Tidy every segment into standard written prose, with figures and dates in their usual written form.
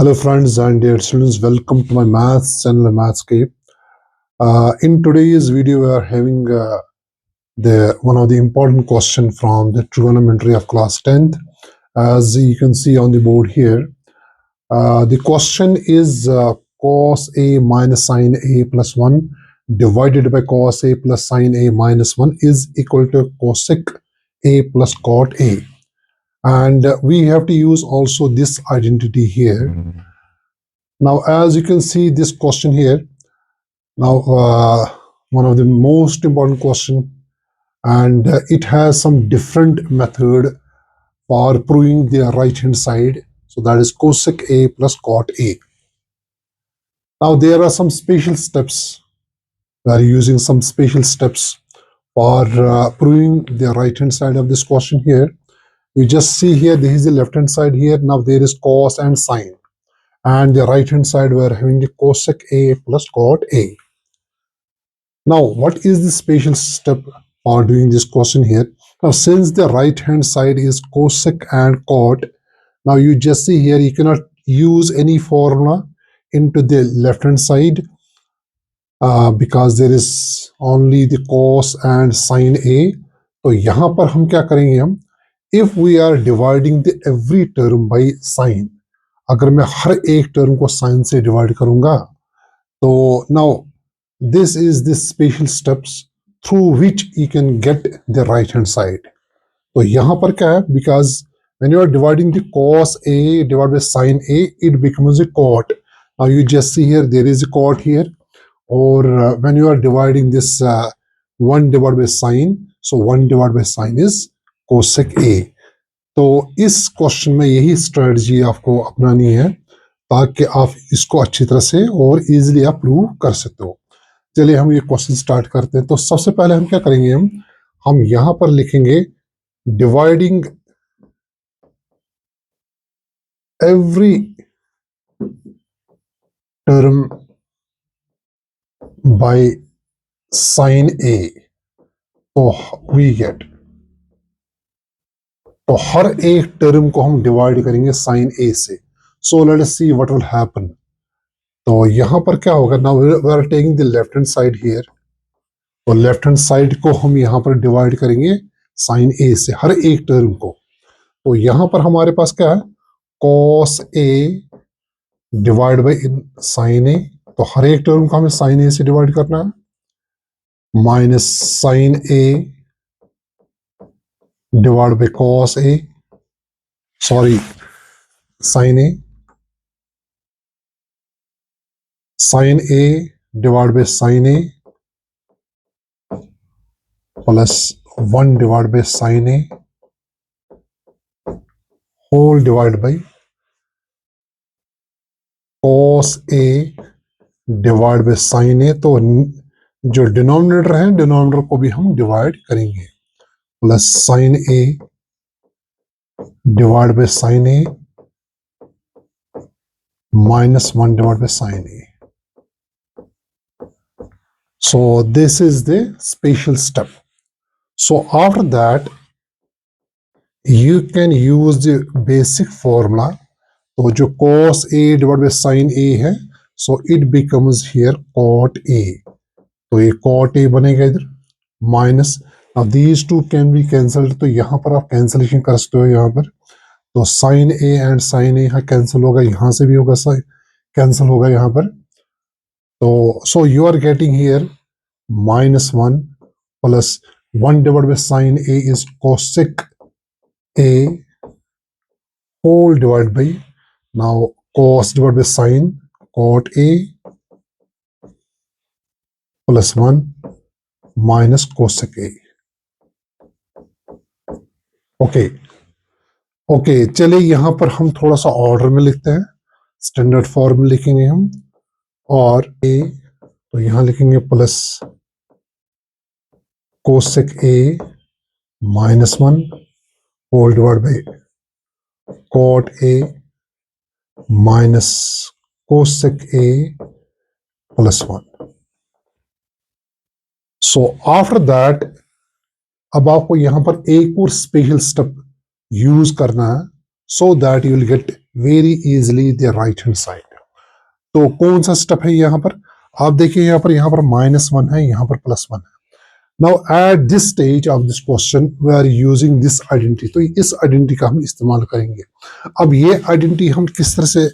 Hello friends and dear students, welcome to my maths channel Mathscape. In today's video we are having the one of the important question from the trigonometry of class 10th. As you can see on the board here, the question is cos a minus sine a plus 1 divided by cos a plus sine a minus 1 is equal to cosec a plus cot a. And we have to use also this identity here. Now, as you can see this question here, now one of the most important question, and it has some different method for proving the right hand side. So that is cosec a plus cot a. Now there are some special steps. We are using some special steps for proving the right hand side of this question here. You just see here, this is the left hand side here. Now there is cos and sine. And the right hand side we are having the cosec a plus cot a. Now, what is the special step for doing this question here? Now, since the right hand side is cosec and cot, now you just see here you cannot use any formula into the left hand side because there is only the cos and sine a. तो यहाँ पर हम क्या करेंगे हम? If we are dividing the every term by sine, अगर मैं हर एक टर्म को साइन से डिवाइड करूंगा तो now this is the special steps through which you can get the right hand side. तो यहाँ पर क्या है? Because when you are dividing the cos a divided by sin a, it becomes a cot. Now you just see here there is a cot here, or when you are dividing this 1 divided by sin, so 1 divided by sin is cosec a. तो इस question में यही strategy आपको अपनानी है ताकि आप इसको अच्छी तरह से और इजीली आप प्रूव कर सकते हो. चलिए हम ये क्वेश्चन स्टार्ट करते हैं. तो सबसे पहले हम क्या करेंगे, हम यहां पर लिखेंगे dividing every term by sine A. तो वी गेट, तो हर एक टर्म को हम डिवाइड करेंगे साइन ए से. So let us see what will happen. तो यहां पर क्या होगा, now we are taking the left hand side here. तो लेफ्ट हैंड साइड को हम यहां पर डिवाइड करेंगे साइन ए से, हर एक टर्म को. तो यहां पर हमारे पास क्या है, cos A divide by sine A. तो हर एक टर्म को हमें साइन ए से डिवाइड करना है, minus sine A divide by cos A, sorry sine A, sine A divide by sine A plus 1 divide by sine A whole divide by cos A divide by sine A. तो जो denominator है, denominator को भी हम divide करेंगे, plus sign A divide by sine A minus 1 divided by sin a. So this is the special step. So after that you can use the basic formula. तो जो cos a divided by sin a है, so it becomes here cot a. तो ये cot a बनेगा इधर, minus, now these two can be cancelled. तो यहाँ पर आप कैंसलेशन कर सकते हो. यहाँ पर तो sin a and sin a यहाँ कैंसिल होगा, यहाँ से भी होगा कैंसिल होगा यहाँ पर. तो so you are getting here minus 1 plus 1 divided by sin a is cosec a whole divided by, now cos divided by sin, cot a plus 1 minus cosec a. Okay, चलिए यहाँ पर हम थोड़ा सा ऑर्डर में लिखते हैं. स्टैंडर्ड फॉर्म में लिखेंगे हम, और a तो यहाँ लिखेंगे plus cosec a minus 1 whole divide by cot a minus cosec a plus 1. So after that अब आपको यहां पर एक और स्पेशल स्टेप यूज करना है. so that you will get very easily the right hand side. तो कौन सा स्टेप है यहाँ पर? आप देखिए यहाँ पर -1 है, यहाँ पर +1 है. Now at this stage of this question we are using this identity. तो इस आइडेंटिटी का हम इस्तेमाल करेंगे. अब ये आइडेंटिटी हम किस तरह से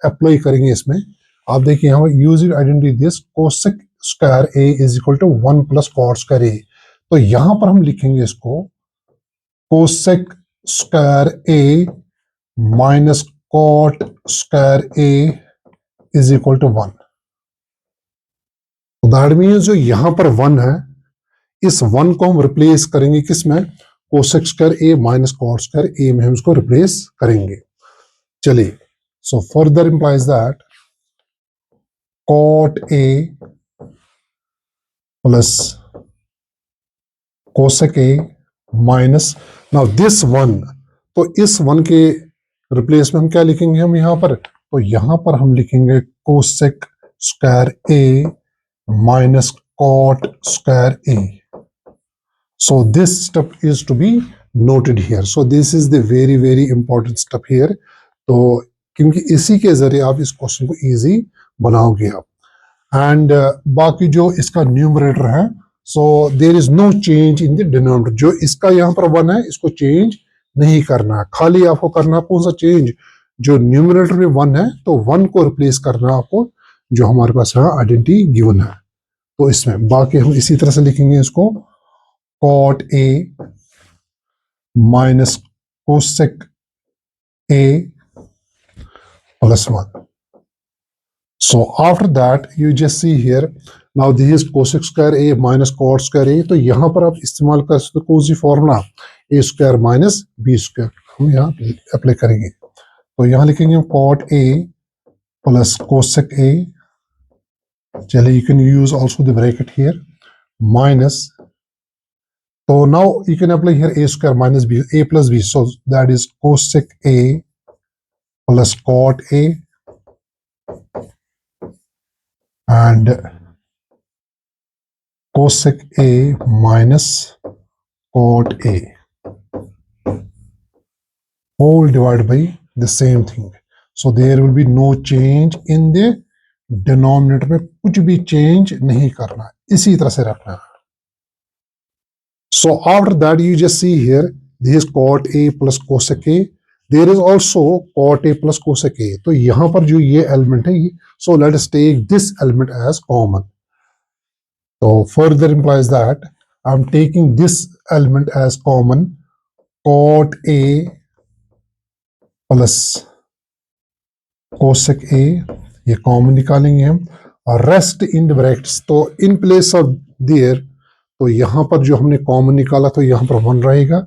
अप्लाई करेंगे इसमें? आप देखिए यहाँ पर using identity this cosec square a is equal to 1 plus cot square a. तो यहाँ पर हम लिखेंगे इसको cosec square a minus cot square a is equal to 1. तो दैट मीन्स जो यहाँ पर 1 है, इस 1 को हम रिप्लेस करेंगे किसमें? Cosec square A minus cot square A में हम इसको रिप्लेस करेंगे. चलिए, so further implies that cot A plus cosec A minus, now this 1, तो इस 1 के रिप्लेस में हम क्या लिखेंगे हम यहाँ पर? तो यहाँ पर हम लिखेंगे cosec square A minus cot square A. So this step is to be noted here. So this is the very important step here. तो क्योंकि इसी के जरिए आप इस क्वेश्चन को इजी बनाओगे आप. एंड बाकी जो इसका न्यूमरेटर है, so there is no change in the denominator. जो इसका यहाँ पर 1 है, इसको चेंज नहीं करना. खाली आपको करना कौन सा चेंज? जो न्यूमरेटर में 1 है, तो 1 को रिप्लेस करना आपको जो हमारे पास यहाँ आइडेंटिटी गिवन है. तो इसमें बाकी हम इसी तरह से लिखेंगे इसको cot A minus cosec A plus 1. So after that you just see here, now this is cosec square A minus cot square A. तो यहाँ पर आप इस्तेमाल कर सकते हो कौन सी formula? A square minus B square हम यहाँ अप्लाई करेंगे. तो यहाँ लिखेंगे cot A plus cosec A. चलिए, you can use also the bracket here minus. So now you can apply here a square minus b, a plus b. So that is cosec a plus cot a and cosec a minus cot a whole divided by the same thing. So there will be no change in the denominator. में कुछ भी change नहीं करना, इसी तरह से रखना. So after that you just see here, this is cot a plus cosec a. There is also cot a plus cosec a. तो यहाँ पर जो ये element है, so let us take this element as common. So further implies that I'm taking this element as common. Cot a plus cosec a, ये common निकालेंगे हम. Rest in the brackets. तो in place of there, तो यहाँ पर जो हमने common निकाला तो यहाँ पर 1 रहेगा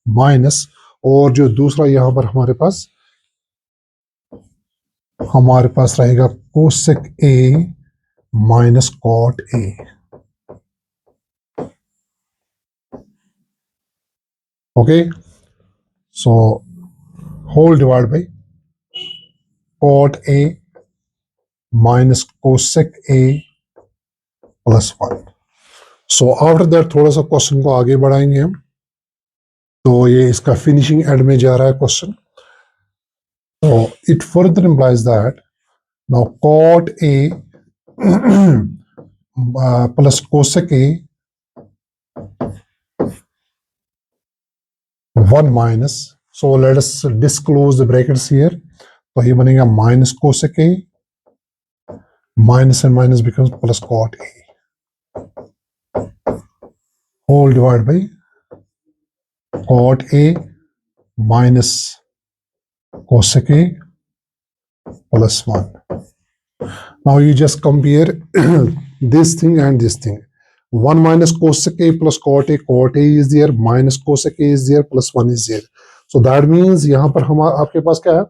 माइनस, और जो दूसरा यहाँ पर हमारे पास रहेगा cosec A minus cot A. Okay, so whole divide by cot A minus cosec A plus 1. So after that थोड़ा सा क्वेश्चन को आगे बढ़ाएंगे हम. तो ये इसका फिनिशिंग एंड में जा रहा है क्वेश्चन. तो it further implies that now cot A plus cosec A 1 minus, so let us disclose the brackets here. तो ये बनेगा minus cosec A, minus and minus becomes plus cot A whole divided by cot a minus cosec a plus 1. Now you just compare this thing and this thing. 1 minus cosec a plus cot a is there, minus cosec a is there, plus 1 is there. So that means यहाँ पर हम आपके पास क्या है?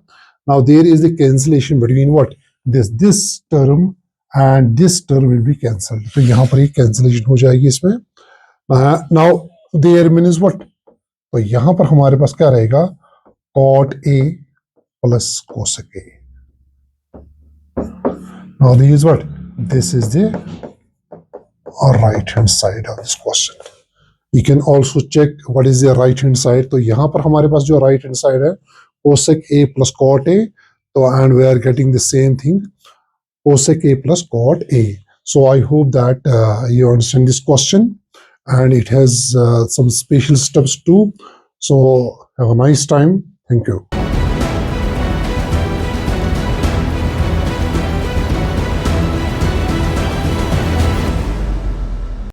Now there is the cancellation between what? This term and this term will be cancelled. तो यहाँ पर ये cancellation हो जाएगी इसमें. Now there means what? तो यहाँ पर हमारे पास क्या रहेगा? cot a plus cosec a. Now this is what? This is the right hand side of this question. You can also check what is the right hand side. तो यहाँ पर हमारे पास जो right hand side है cosec A plus cot A. So, and we are getting the same thing, cosec A plus cot A. So I hope that you understand this question, and it has some special steps too. So have a nice time. Thank you.